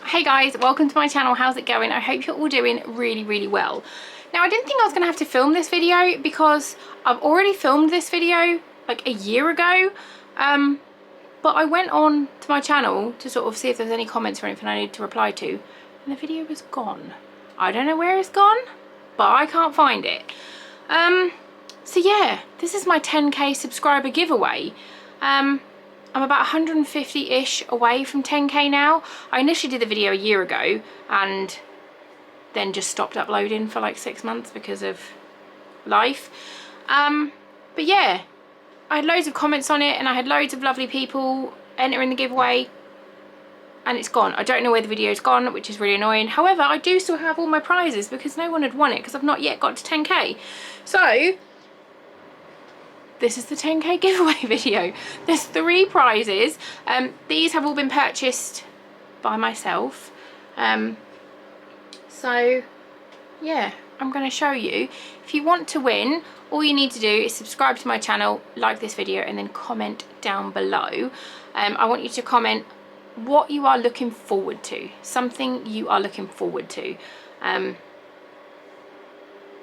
Hey guys, welcome to my channel. How's it going? I hope you're all doing really well. Now, I didn't think I was going to have to film this video because I've already filmed this video like a year ago, but I went on to my channel to sort of see if there's any comments or anything I need to reply to, and the video was gone. I don't know where it's gone, but I can't find it. So yeah, this is my 10k subscriber giveaway. I'm about 150-ish away from 10k now. I initially did the video a year ago and then just stopped uploading for like 6 months because of life. But yeah, I had loads of comments on it and I had loads of lovely people entering the giveaway, and it's gone. I don't know where the video's gone, which is really annoying. However, I do still have all my prizes because no one had won it because I've not yet got to 10k. So this is the 10k giveaway video. There's 3 prizes. These have all been purchased by myself. So yeah, I'm going to show you. If you want to win, all you need to do is subscribe to my channel, like this video, and then comment down below. I want you to comment what you are looking forward to, something you are looking forward to.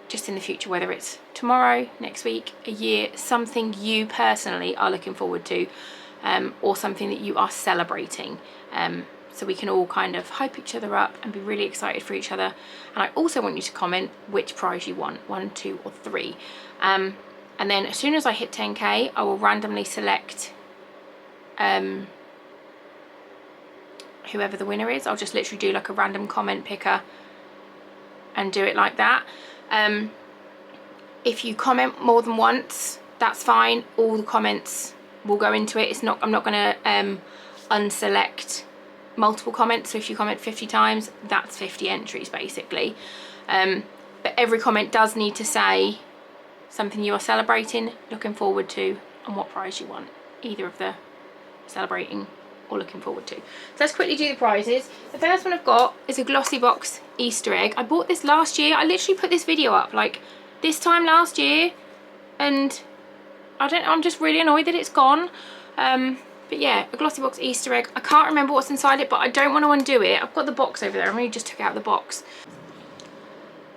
Just in the future, whether it's tomorrow, next week, a year, something you personally are looking forward to, or something that you are celebrating, so we can all kind of hype each other up and be really excited for each other. And I also want you to comment which prize you want, 1, 2 or 3, and then as soon as I hit 10k, I will randomly select whoever the winner is. I'll just literally do like a random comment picker and do it like that. If you comment more than once, that's fine. All the comments will go into it. I'm not going to unselect multiple comments. So if you comment 50 times, that's 50 entries basically. But every comment does need to say something you are celebrating, looking forward to, and what prize you want. Either of the celebrating or looking forward to. So let's quickly do the prizes. The first one I've got is a glossy box Easter egg. I bought this last year. I literally put this video up like this time last year, and I'm just really annoyed that it's gone. But yeah, a glossy box Easter egg. I can't remember what's inside it, but I don't want to undo it. I've got the box over there. I really just took out the box.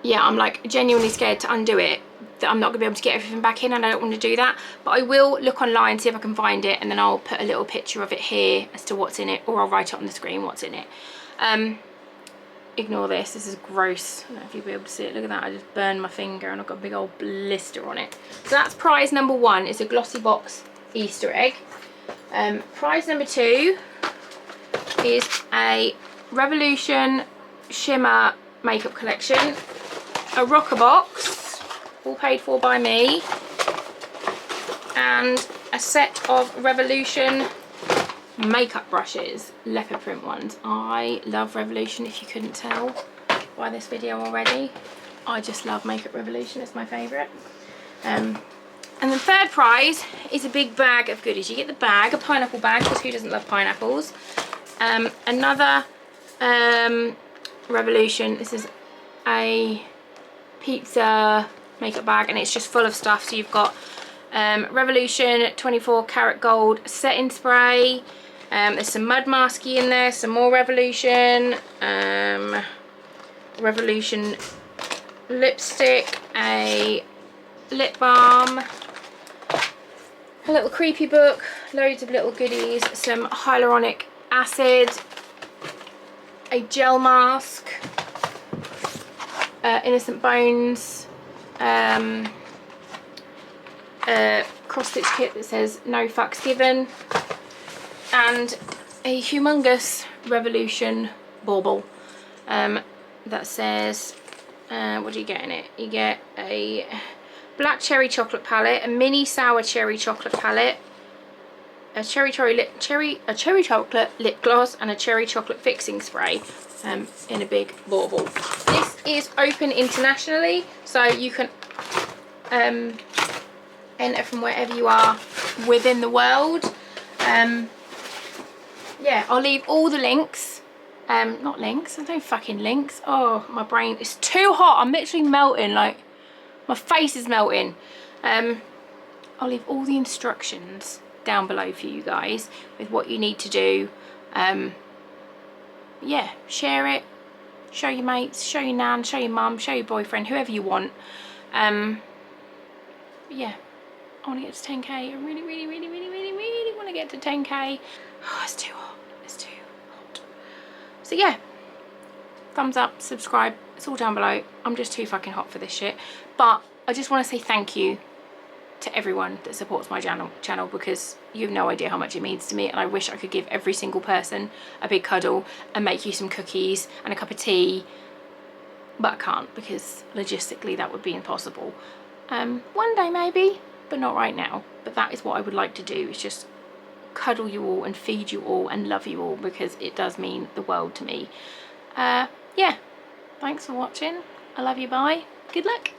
Yeah, I'm like genuinely scared to undo it, that I'm not gonna be able to get everything back in, and I don't want to do that. But I will look online, see if I can find it, and then I'll put a little picture of it here as to what's in it, or I'll write it on the screen what's in it. Ignore this is gross. I don't know if you'll be able to see it. Look at that, I just burned my finger and I've got a big old blister on it. So that's prize number 1, is a glossy box Easter egg. Prize number 2 is a Revolution shimmer makeup collection, a rocker box, all paid for by me, and a set of Revolution makeup brushes, leopard print ones. I love Revolution, if you couldn't tell by this video already. I just love Makeup Revolution, it's my favourite. And the third prize is a big bag of goodies. You get the bag, a pineapple bag, because who doesn't love pineapples? Another Revolution, this is a pizza makeup bag, and it's just full of stuff. So you've got Revolution 24 karat gold setting spray, there's some mud masky in there, some more Revolution, Revolution lipstick, a lip balm, a little creepy book, loads of little goodies, some hyaluronic acid, a gel mask, Innocent Bones, cross-stitch kit that says no fucks given, and a humongous Revolution bauble that says, what do you get in it? You get a black cherry chocolate palette, a mini sour cherry chocolate palette, a cherry chocolate lip gloss, and a cherry chocolate fixing spray in a big bauble. This is open internationally, so you can enter from wherever you are within the world. Yeah, I'll leave all the links. Not links, there's no fucking links. Oh, my brain is too hot. I'm literally melting, like my face is melting. I'll leave all the instructions down below for you guys with what you need to do yeah, share it, show your mates, show your nan, show your mum, show your boyfriend, whoever you want. Yeah, I want to get to 10k. I really want to get to 10k. Oh, it's too hot. It's too hot. So yeah, thumbs up, subscribe, it's all down below. I'm just too fucking hot for this shit. But I just want to say thank you to everyone that supports my channel, because you have no idea how much it means to me, and I wish I could give every single person a big cuddle and make you some cookies and a cup of tea, but I can't, because logistically that would be impossible. One day maybe, but not right now. But that is what I would like to do, is just cuddle you all and feed you all and love you all, because it does mean the world to me. Yeah, thanks for watching. I love you, bye. Good luck.